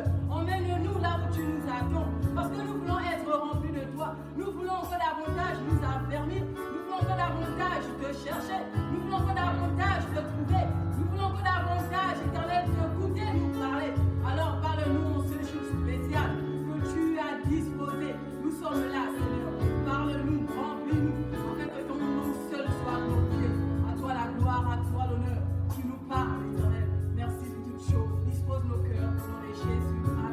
feu. Emmène-nous là où tu nous attends. Parce que nous voulons être remplis de toi. Nous voulons encore davantage nous affermir. Nous voulons encore davantage te chercher. Nous voulons encore davantage te trouver. Nous voulons encore davantage, Éternel, t'écouter nous parler. Alors parle-nous en ce jour spécial que tu as disposé. Nous sommes là, Seigneur. Parle-nous, remplis-nous, afin que ton nom seul soit glorifié. À toi la gloire, à toi l'honneur. Tu nous parles, Éternel. Merci pour toutes choses. Dispose nos cœurs au nom de Jésus.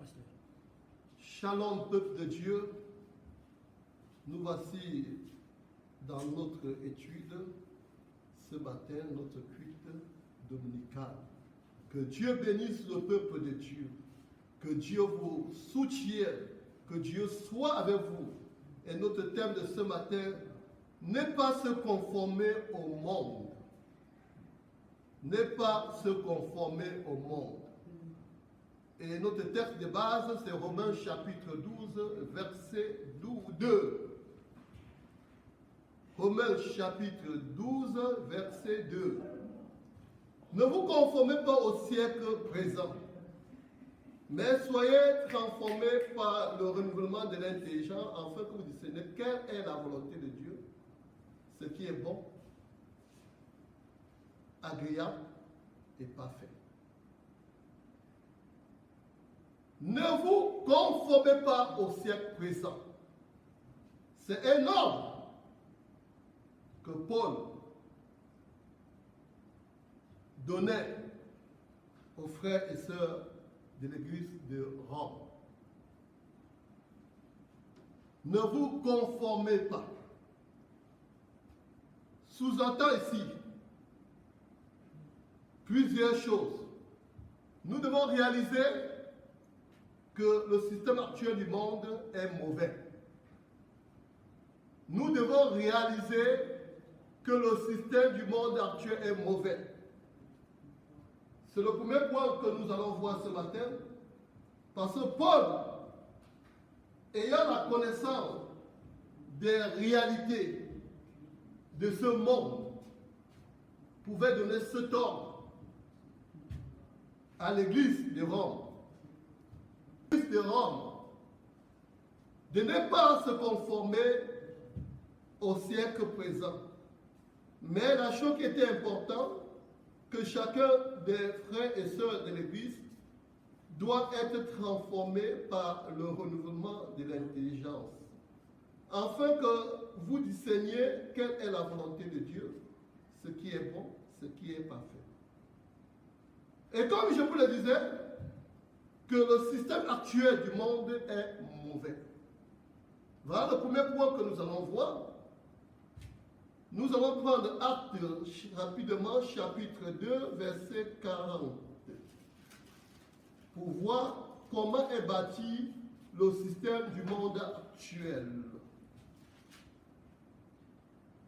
pasteur. Shalom, peuple de Dieu. Nous voici dans notre étude ce matin, notre culte dominicale. Que Dieu bénisse le peuple de Dieu. Que Dieu vous soutienne. Que Dieu soit avec vous. Et notre thème de ce matin, n'est pas se conformer au monde. N'est pas se conformer au monde. Et notre texte de base, c'est Romains chapitre 12, verset 2. Romains chapitre 12, verset 2. Ne vous conformez pas au siècle présent, mais soyez transformés par le renouvellement de l'intelligence, afin que vous discerniez quelle est la volonté de Dieu, ce qui est bon, agréable et parfait. Ne vous conformez pas au siècle présent. C'est un ordre que Paul donnait aux frères et sœurs de l'église de Rome. Ne vous conformez pas. Sous-entend ici plusieurs choses. Nous devons réaliser que le système actuel du monde est mauvais. Nous devons réaliser que le système du monde actuel est mauvais. C'est le premier point que nous allons voir ce matin, parce que Paul, ayant la connaissance des réalités de ce monde, pouvait donner cet ordre à l'église de Rome. De Rome, de ne pas se conformer au siècle présent. Mais la chose qui était importante, que chacun des frères et sœurs de l'Église doit être transformé par le renouvellement de l'intelligence, afin que vous discerniez quelle est la volonté de Dieu, ce qui est bon, ce qui est parfait. Et comme je vous le disais, que le système actuel du monde est mauvais. Voilà le premier point que nous allons voir. Nous allons prendre Actes rapidement, chapitre 2, verset 40, pour voir comment est bâti le système du monde actuel.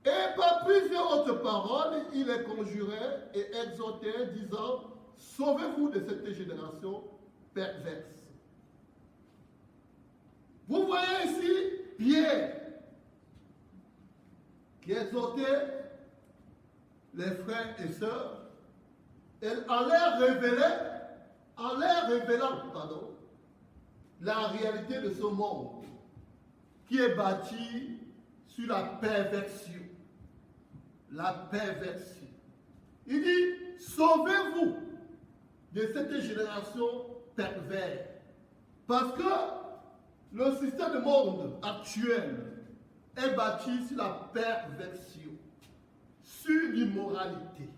Et par plusieurs autres paroles, il les conjurait et exhortait, disant, sauvez-vous de cette génération perverse. Vous voyez ici Pierre qui exhortait les frères et sœurs en leur révélant la réalité de ce monde qui est bâti sur la perversion. La perversion. Il dit, sauvez-vous de cette génération perverse. Parce que le système de monde actuel est bâti sur la perversion, sur l'immoralité,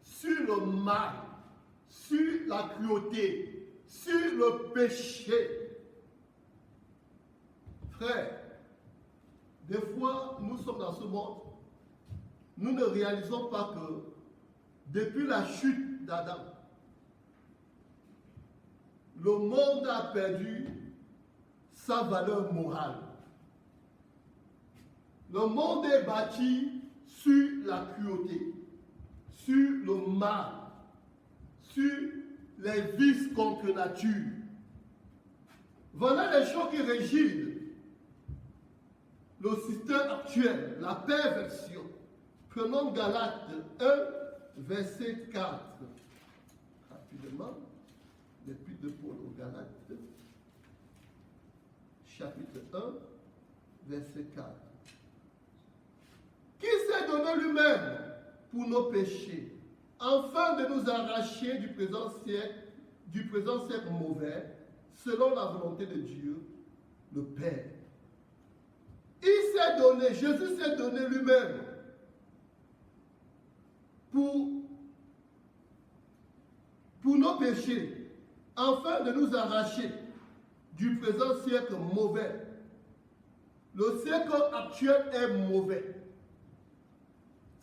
sur le mal, sur la cruauté, sur le péché. Frères, des fois, nous sommes dans ce monde, nous ne réalisons pas que depuis la chute d'Adam, le monde a perdu sa valeur morale. Le monde est bâti sur la cruauté, sur le mal, sur les vices contre nature. Voilà les choses qui régissent le système actuel, la perversion. Prenons Galates 1, verset 4. Rapidement, l'épître de Paul aux Galates, chapitre 1, verset 4. Qui s'est donné lui-même pour nos péchés, afin de nous arracher du présent siècle mauvais, selon la volonté de Dieu, le Père. Il s'est donné, Jésus s'est donné lui-même pour nos péchés, afin de nous arracher du présent siècle mauvais. Le siècle actuel est mauvais.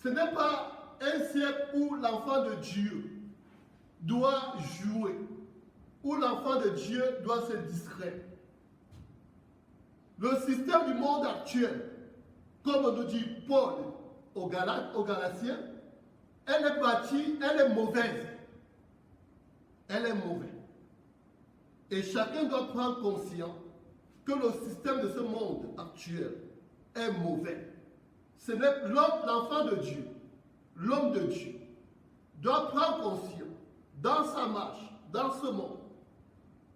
Ce n'est pas un siècle où l'enfant de Dieu doit jouer, où l'enfant de Dieu doit se distraire. Le système du monde actuel, comme nous dit Paul aux Galatiens, elle est bâtie, elle est mauvaise. Elle est mauvaise. Et chacun doit prendre conscience que le système de ce monde actuel est mauvais. Ce n'est l'enfant de Dieu, l'homme de Dieu, doit prendre conscience dans sa marche, dans ce monde.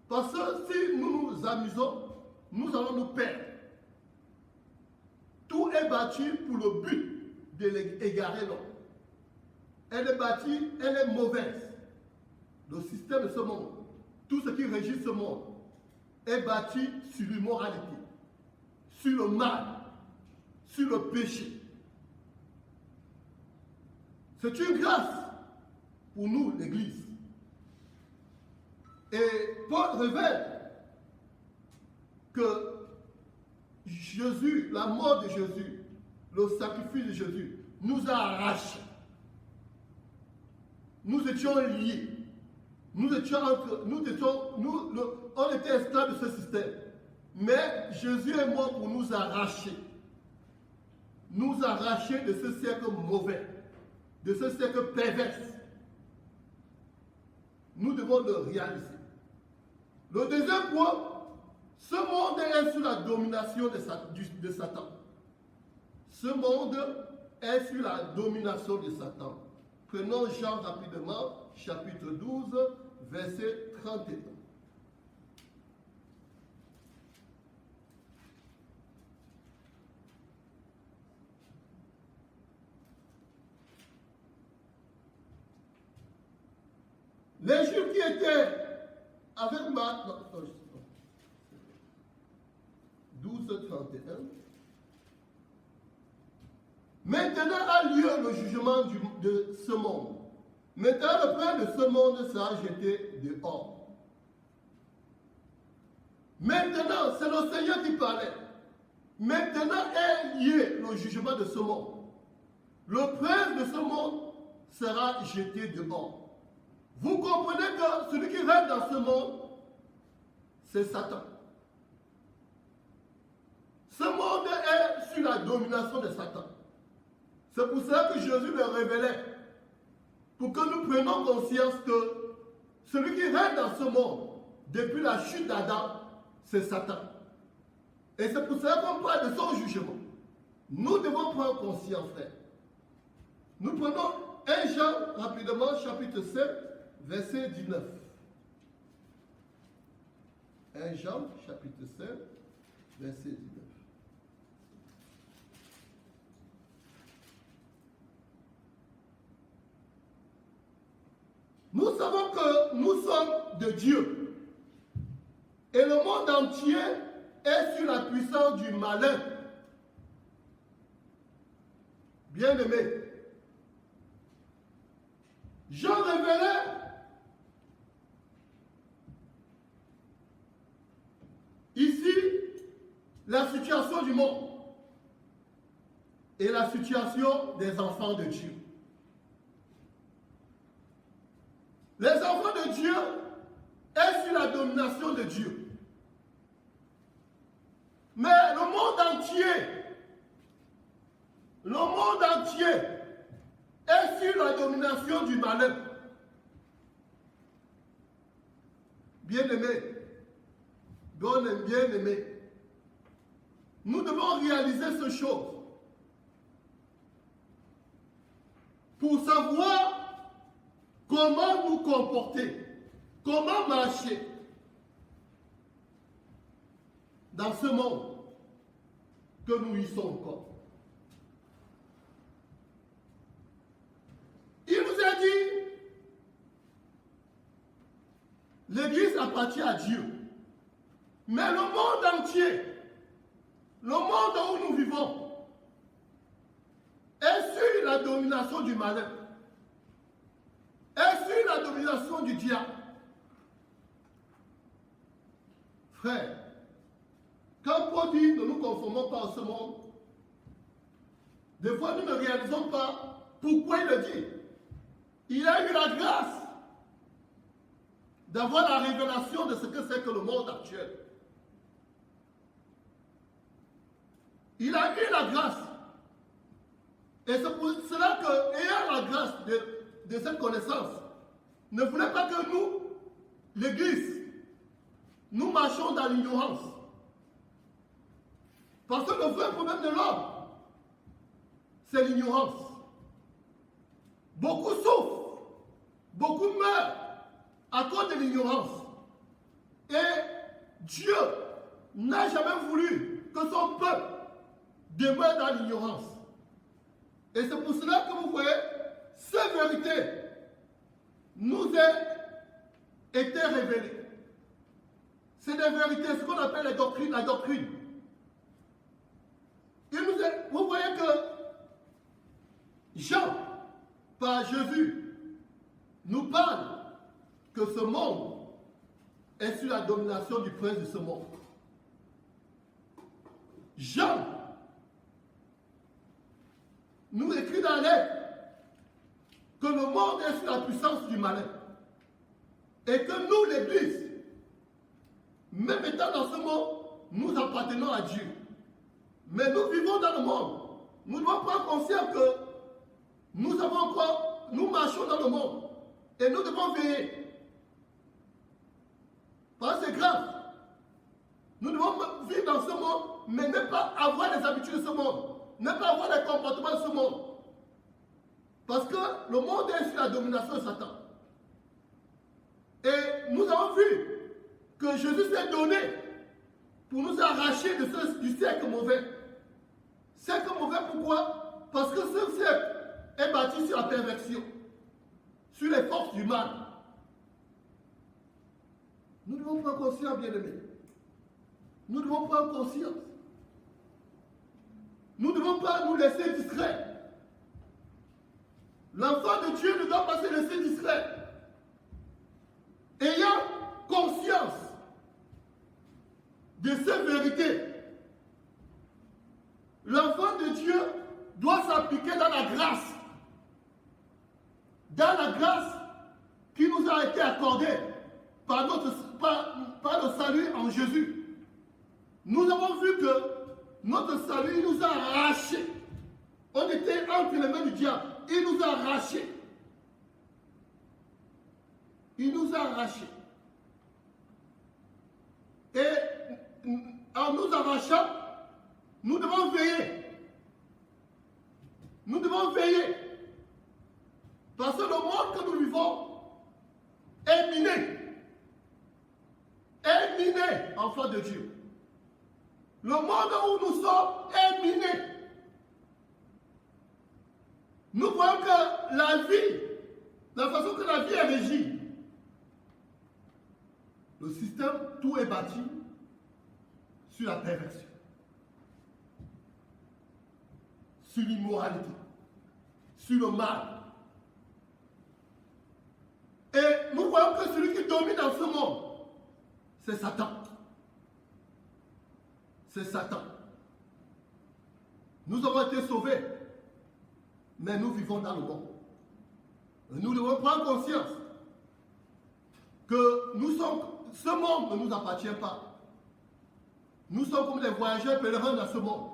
Parce que si nous nous amusons, nous allons nous perdre. Tout est bâti pour le but d'égarer l'homme. Elle est bâtie, elle est mauvaise. Le système de ce monde, tout ce qui régit ce monde, est bâti sur l'immoralité, sur le mal, sur le péché. C'est une grâce pour nous, l'Église. Et Paul révèle que Jésus, la mort de Jésus, le sacrifice de Jésus, nous a arrachés. Nous étions liés. On était esclaves de ce système. Mais Jésus est mort pour nous arracher. Nous arracher de ce siècle mauvais, de ce siècle pervers. Nous devons le réaliser. Le deuxième point, ce monde est sous la domination de Satan. Ce monde est sous la domination de Satan. Prenons Jean rapidement, chapitre 12, verset 31. Les Juifs qui étaient avec Marc, 12, 31. Maintenant a lieu le jugement de ce monde. Maintenant le prince de ce monde sera jeté dehors. Maintenant, c'est le Seigneur qui parlait. Maintenant est lié le jugement de ce monde. Le prince de ce monde sera jeté dehors. Vous comprenez que celui qui règne dans ce monde, c'est Satan. Ce monde est sous la domination de Satan. C'est pour ça que Jésus le révélait. Pour que nous prenions conscience que celui qui règne dans ce monde, depuis la chute d'Adam, c'est Satan. Et c'est pour ça qu'on parle de son jugement. Nous devons prendre conscience, frère. Nous prenons 1 Jean, rapidement, chapitre 7, verset 19. 1 Jean, chapitre 7, verset 19. Nous savons que nous sommes de Dieu. Et le monde entier est sous la puissance du malin. Bien-aimé, Jean révélait ici la situation du monde et la situation des enfants de Dieu. Les enfants de Dieu est sous la domination de Dieu. Mais le monde entier est sous la domination du malin. Bien-aimé, bien-aimé, nous devons réaliser ces choses pour savoir comment nous comporter, comment marcher dans ce monde que nous y sommes encore. Il nous a dit, l'Église appartient à Dieu. Mais le monde entier, le monde où nous vivons, est sous la domination du malin, est sous la domination du diable. Frère, quand Paul dit ne nous conformons pas à ce monde, des fois nous ne réalisons pas pourquoi il le dit. Il a eu la grâce d'avoir la révélation de ce que c'est que le monde actuel. Il a eu la grâce. Et c'est pour cela que, ayant la grâce de cette connaissance, ne voulait pas que nous, l'Église, nous marchons dans l'ignorance. Parce que le vrai problème de l'homme, c'est l'ignorance. Beaucoup souffrent, beaucoup meurent à cause de l'ignorance. Et Dieu n'a jamais voulu que son peuple demeure dans l'ignorance. Et c'est pour cela que vous voyez, cette vérité nous a été révélée. C'est des vérités, ce qu'on appelle les doctrines, la doctrine. Vous voyez que Jean, par Jésus, nous parle que ce monde est sous la domination du prince de ce monde. Jean nous écrit dans la lettre que le monde est sous la puissance du malin. Et que nous, l'Église, même étant dans ce monde, nous appartenons à Dieu. Mais nous vivons dans le monde. Nous devons prendre conscience que nous marchons dans le monde. Et nous devons veiller. Parce que c'est grave. Nous devons vivre dans ce monde, mais ne pas avoir les habitudes de ce monde. Ne pas avoir les comportements de ce monde. Parce que le monde est sous la domination de Satan. Et nous avons vu que Jésus s'est donné pour nous arracher du siècle mauvais. Siècle mauvais, pourquoi? Parce que ce siècle est bâti sur la perversion, sur les forces du mal. Nous devons prendre conscience, bien-aimés. Nous devons prendre conscience. Nous ne devons pas nous laisser distraire. L'enfant de Dieu ne doit pas se laisser distraire. Ayant conscience de cette vérité, l'enfant de Dieu doit s'appliquer dans la grâce. Dans la grâce qui nous a été accordée par le salut en Jésus. Nous avons vu que notre salut nous a arrachés. On était entre les mains du diable. Il nous a arrachés. Il nous a arrachés. Et en nous arrachant, nous devons veiller. Nous devons veiller. Parce que le monde que nous vivons est miné. Est miné, enfant de Dieu. Le monde où nous sommes est miné. Nous voyons que la vie, la façon que la vie est régie, le système, tout est bâti sur la perversion, sur l'immoralité, sur le mal. Et nous voyons que celui qui domine dans ce monde, c'est Satan. C'est Satan. Nous avons été sauvés, mais nous vivons dans le monde. Nous devons prendre conscience que ce monde ne nous appartient pas. Nous sommes comme des voyageurs pèlerins dans ce monde.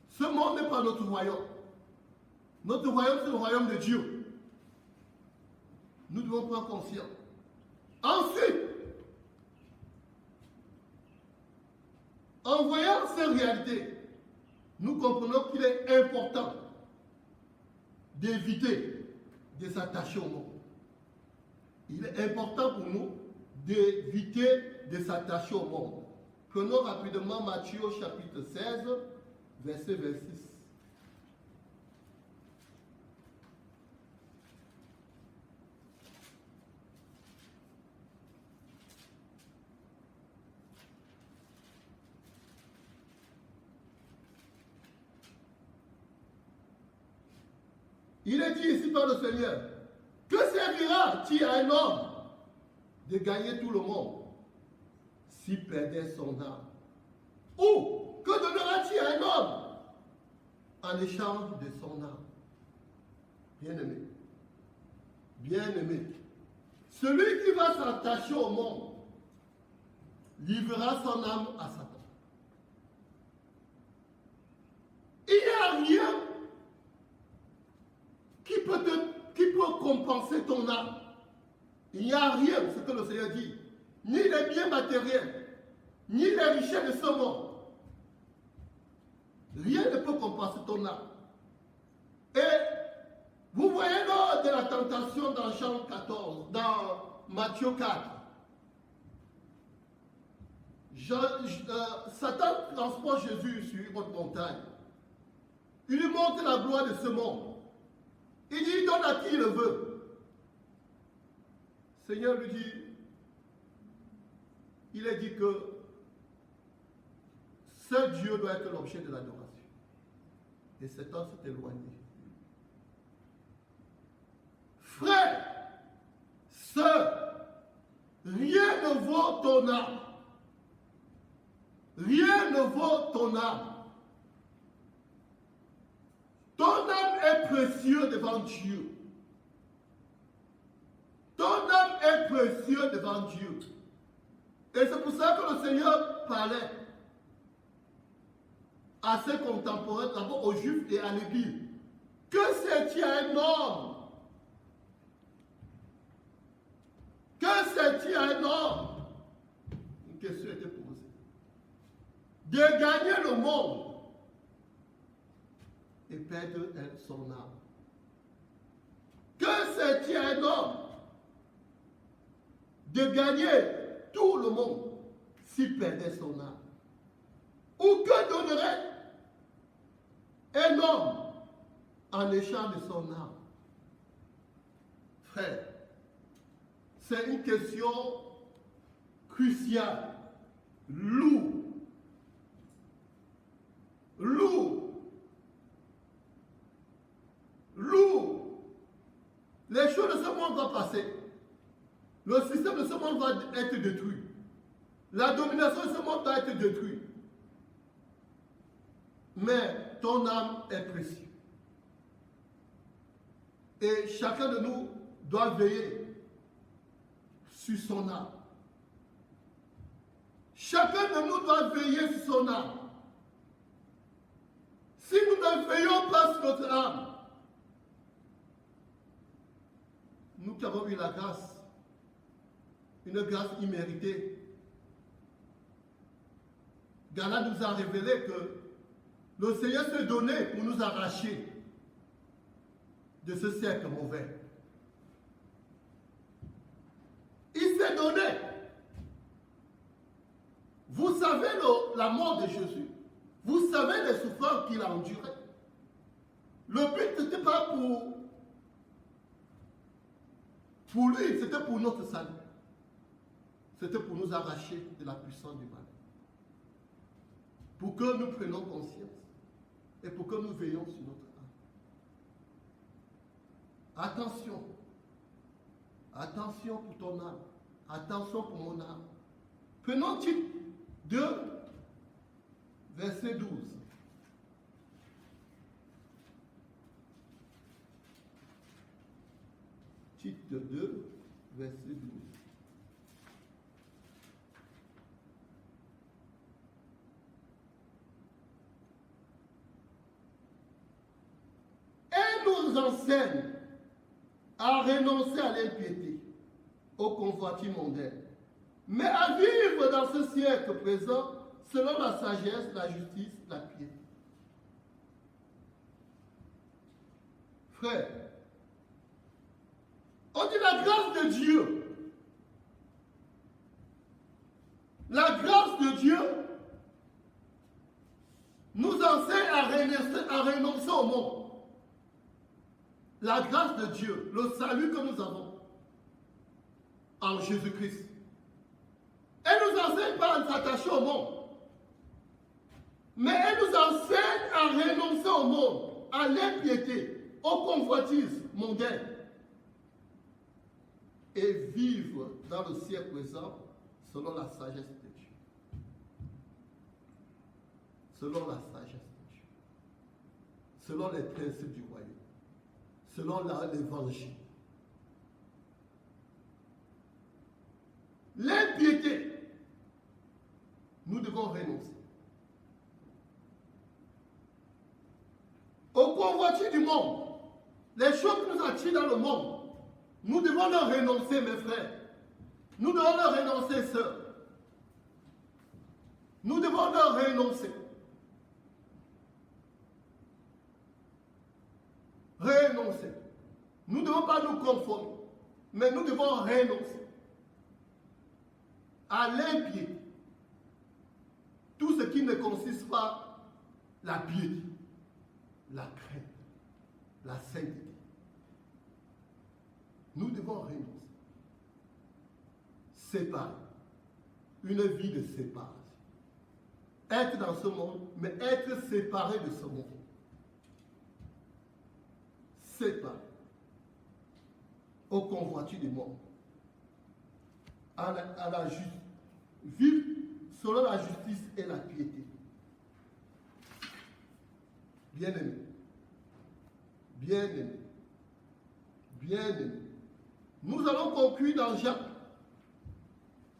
Ce monde n'est pas notre royaume. Notre royaume, c'est le royaume de Dieu. Nous devons prendre conscience. Ensuite, en voyant ces réalités, nous comprenons qu'il est important d'éviter de s'attacher au monde. Il est important pour nous d'éviter de s'attacher au monde. Prenons rapidement Matthieu chapitre 16, verset 26. Il est dit ici par le Seigneur, que servira-t-il à un homme de gagner tout le monde s'il perdait son âme? Ou que donnera-t-il à un homme en échange de son âme? Bien-aimé, bien-aimé, celui qui va s'attacher au monde livrera son âme à Satan. Il n'y a rien qui peut compenser ton âme. Il n'y a rien, ce que le Seigneur dit, ni les biens matériels, ni les richesses de ce monde. Rien ne peut compenser ton âme. Et vous voyez lors de la tentation dans Jean 14, dans Matthieu 4, Satan transporte Jésus sur une haute montagne. Il lui montre la gloire de ce monde. Il dit, donne à qui il le veut. Le Seigneur lui dit, il est dit que seul Dieu doit être l'objet de l'adoration. Et cet homme s'est éloigné. Frère, sœur, rien ne vaut ton âme. Rien ne vaut ton âme. Ton âme est précieuse devant Dieu. Ton âme est précieuse devant Dieu. Et c'est pour ça que le Seigneur parlait à ses contemporains, d'abord aux Juifs et à l'Église. Que c'est-il un homme? Que c'est-il un homme? Une question était posée. De gagner le monde et perdre son âme. Que c'est-il un homme? De gagner tout le monde s'il perdait son âme. Ou que donnerait un homme en échange de son âme? Frère, c'est une question cruciale, lourde. Les choses de ce monde vont passer. Le système de ce monde va être détruit. La domination de ce monde va être détruite. Mais ton âme est précieuse. Et chacun de nous doit veiller sur son âme. Chacun de nous doit veiller sur son âme. Si nous ne veillons pas sur notre âme, nous qui avons eu la grâce, une grâce imméritée, Gala nous a révélé que le Seigneur s'est donné pour nous arracher de ce cercle mauvais. Il s'est donné. Vous savez la mort de Jésus. Vous savez les souffrances qu'il a endurées. Le but n'était pas pour lui, c'était pour notre salut. C'était pour nous arracher de la puissance du mal. Pour que nous prenions conscience et pour que nous veillions sur notre âme. Attention. Attention pour ton âme. Attention pour mon âme. Prenons Tite 2, verset 12. Tite 2, verset 12. Elle nous enseigne à renoncer à l'impiété, aux convoitises mondaines, mais à vivre dans ce siècle présent selon la sagesse, la justice, la piété. Frère, on dit la grâce de Dieu. La grâce de Dieu nous enseigne à renoncer au monde. La grâce de Dieu, le salut que nous avons en Jésus-Christ. Elle ne nous enseigne pas à s'attacher au monde. Mais elle nous enseigne à renoncer au monde, à l'impiété, aux convoitises mondaines. Et vivre dans le siècle présent selon la sagesse de Dieu. selon la sagesse de Dieu, selon les principes du royaume, selon l'évangile. L'impiété, nous devons renoncer. Au convoitise du monde, les choses qui nous attirent dans le monde, nous devons leur renoncer, mes frères. Nous devons leur renoncer, sœurs. Nous devons leur renoncer. Renoncer. Nous ne devons pas nous conformer, mais nous devons renoncer à l'impiété. Tout ce qui ne consiste pas la piété, la crainte, la sainteté. Nous devons renoncer. Séparer. Une vie de séparation. Être dans ce monde, mais être séparé de ce monde. Séparé. Au convoitise du monde. À la justice. Vivre selon la justice et la piété. Bien-aimé. Bien-aimé. Bien-aimé. Nous allons conclure dans Jacques,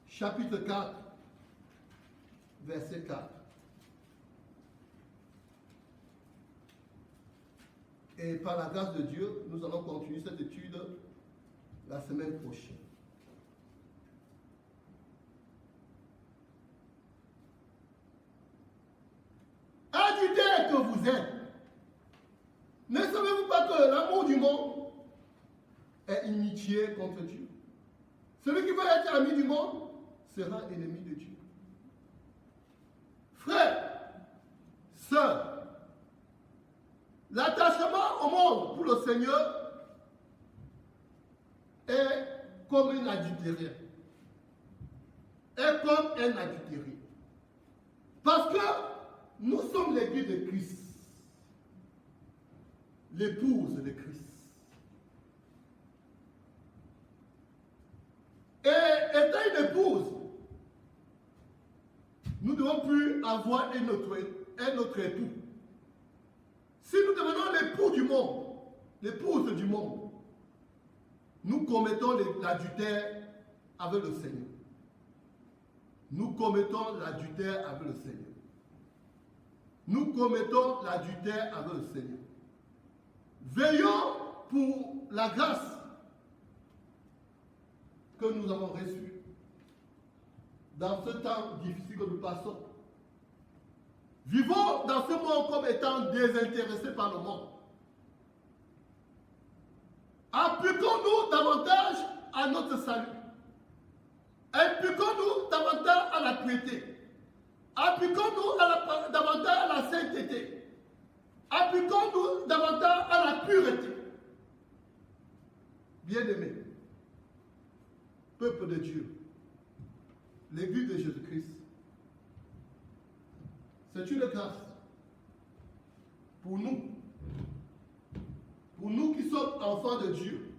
chapitre 4, verset 4. Et par la grâce de Dieu, nous allons continuer cette étude la semaine prochaine. Adultère que vous êtes, ne savez-vous pas que l'amour du monde est inimitié contre Dieu? Celui qui veut être ami du monde sera ennemi de Dieu. Frères, sœurs, l'attachement au monde pour le Seigneur est comme un adultère. Est comme un adultère. Parce que nous sommes l'église de Christ. L'épouse de Christ. Et étant une épouse, nous ne devons plus avoir un autre époux. Si nous devenons l'époux du monde, l'épouse du monde, nous commettons l'adultère avec le Seigneur. Nous commettons l'adultère avec le Seigneur. Nous commettons l'adultère avec le Seigneur. Veillons pour la grâce que nous avons reçue dans ce temps difficile que nous passons. Vivons dans ce monde comme étant désintéressés par le monde. Appliquons-nous davantage à notre salut. Appliquons-nous davantage à la piété. Appliquons-nous davantage à la sainteté. Appliquons-nous davantage à la pureté. Bien-aimés, peuple de Dieu, l'Église de Jésus-Christ, c'est une grâce pour nous qui sommes enfants de Dieu,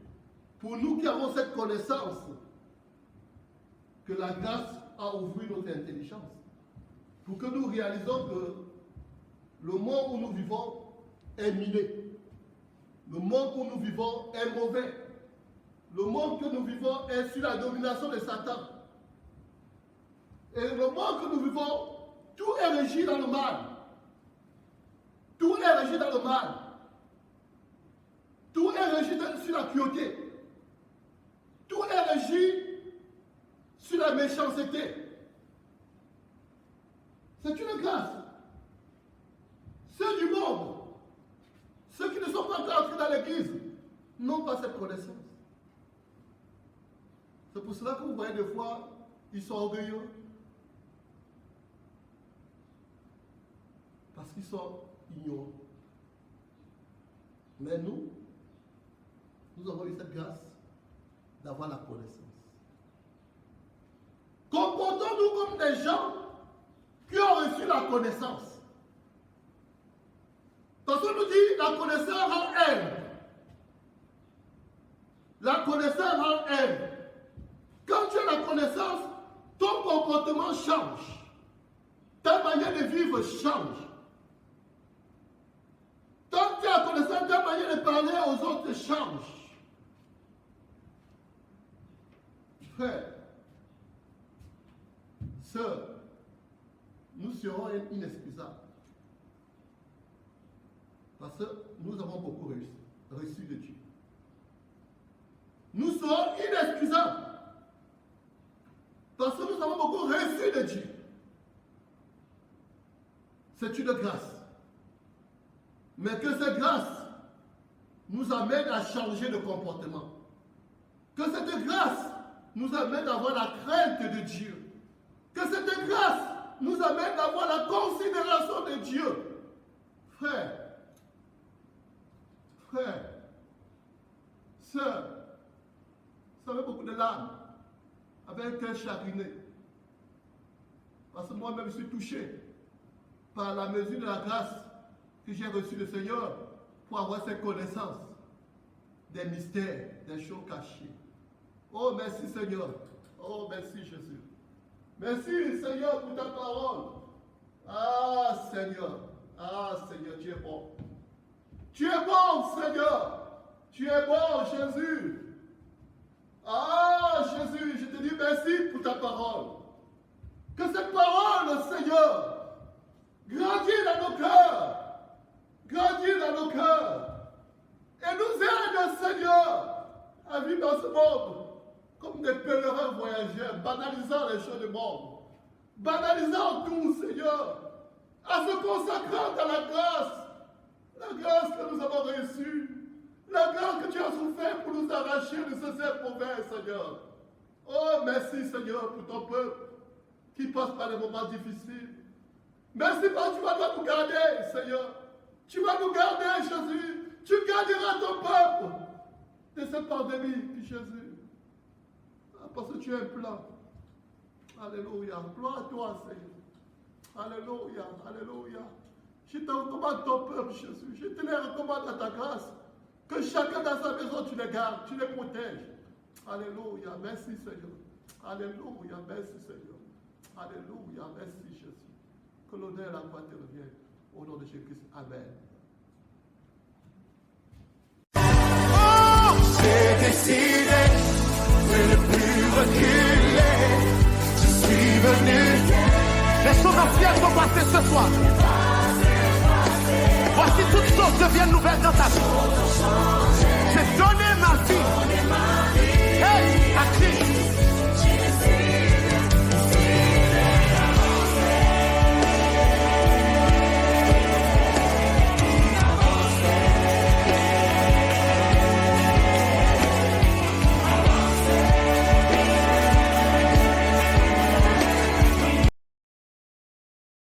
pour nous qui avons cette connaissance, que la grâce a ouvert notre intelligence, pour que nous réalisons que le monde où nous vivons est miné, le monde où nous vivons est mauvais, le monde que nous vivons est sous la domination de Satan. Et le monde que nous vivons, tout est régi dans le mal. Tout est régi dans le mal. Tout est régi sur la cruauté. Tout est régi sur la méchanceté. C'est une grâce. Ceux du monde, ceux qui ne sont pas entrés dans l'église, n'ont pas cette connaissance. C'est pour cela que vous voyez des fois, ils sont orgueilleux. Parce qu'ils sont ignorants. Mais nous avons eu cette grâce d'avoir la connaissance. Comportons-nous comme des gens qui ont reçu la connaissance. Parce qu'on nous dit la connaissance rend haine. La connaissance rend haine. Quand tu as la connaissance, ton comportement change. Ta manière de vivre vivre change. Tant que tu as connaissance, ta manière de parler aux autres change. Frère, sœur, nous serons inexcusables. Parce que nous avons beaucoup reçu de Dieu. Nous serons inexcusables. Parce que nous avons beaucoup reçu de Dieu. C'est une grâce. Mais que cette grâce nous amène à changer de comportement. Que cette grâce nous amène à avoir la crainte de Dieu. Que cette grâce nous amène à avoir la considération de Dieu. Frère, sœur, ça fait beaucoup de larmes, avec un cœur chagriné. Parce que moi-même je suis touché par la mesure de la grâce que j'ai reçue du Seigneur pour avoir cette connaissance des mystères, des choses cachées. Oh, merci Seigneur. Oh, merci Jésus. Merci Seigneur pour ta parole. Ah Seigneur, tu es bon. Tu es bon Seigneur. Tu es bon Jésus. Ah Jésus, je te dis merci pour ta parole. Que cette parole, Seigneur, grandit dans nos cœurs. Grandit dans nos cœurs. Et nous aide, Seigneur, à vivre dans ce monde comme des pèlerins voyageurs, banalisant les choses du monde. Banalisant tout, Seigneur. À se consacrant à la grâce que nous avons reçue. La grâce que tu as souffert pour nous arracher de ce cercle mauvais, Seigneur. Oh, merci, Seigneur, pour ton peuple qui passe par des moments difficiles. Merci parce que tu vas nous garder, Seigneur. Tu vas nous garder, Jésus. Tu garderas ton peuple de cette pandémie, Jésus. Parce que tu as un plan. Alléluia. Gloire à toi, Seigneur. Alléluia. Alléluia. Je te recommande ton peuple, Jésus. Je te les recommande à ta grâce. Que chacun dans sa maison, tu les gardes, tu les protèges. Alléluia. Merci, Seigneur. Alléluia. Merci, Seigneur. Alléluia. Merci, Jésus. Que l'honneur et la gloire te reviennent. Au nom de Jésus-Christ. Amen. Oh, j'ai décidé de ne plus reculer. Je suis venu. Les choses anciennes vont passer ce soir. Voici toutes choses deviennent nouvelles dans ta vie.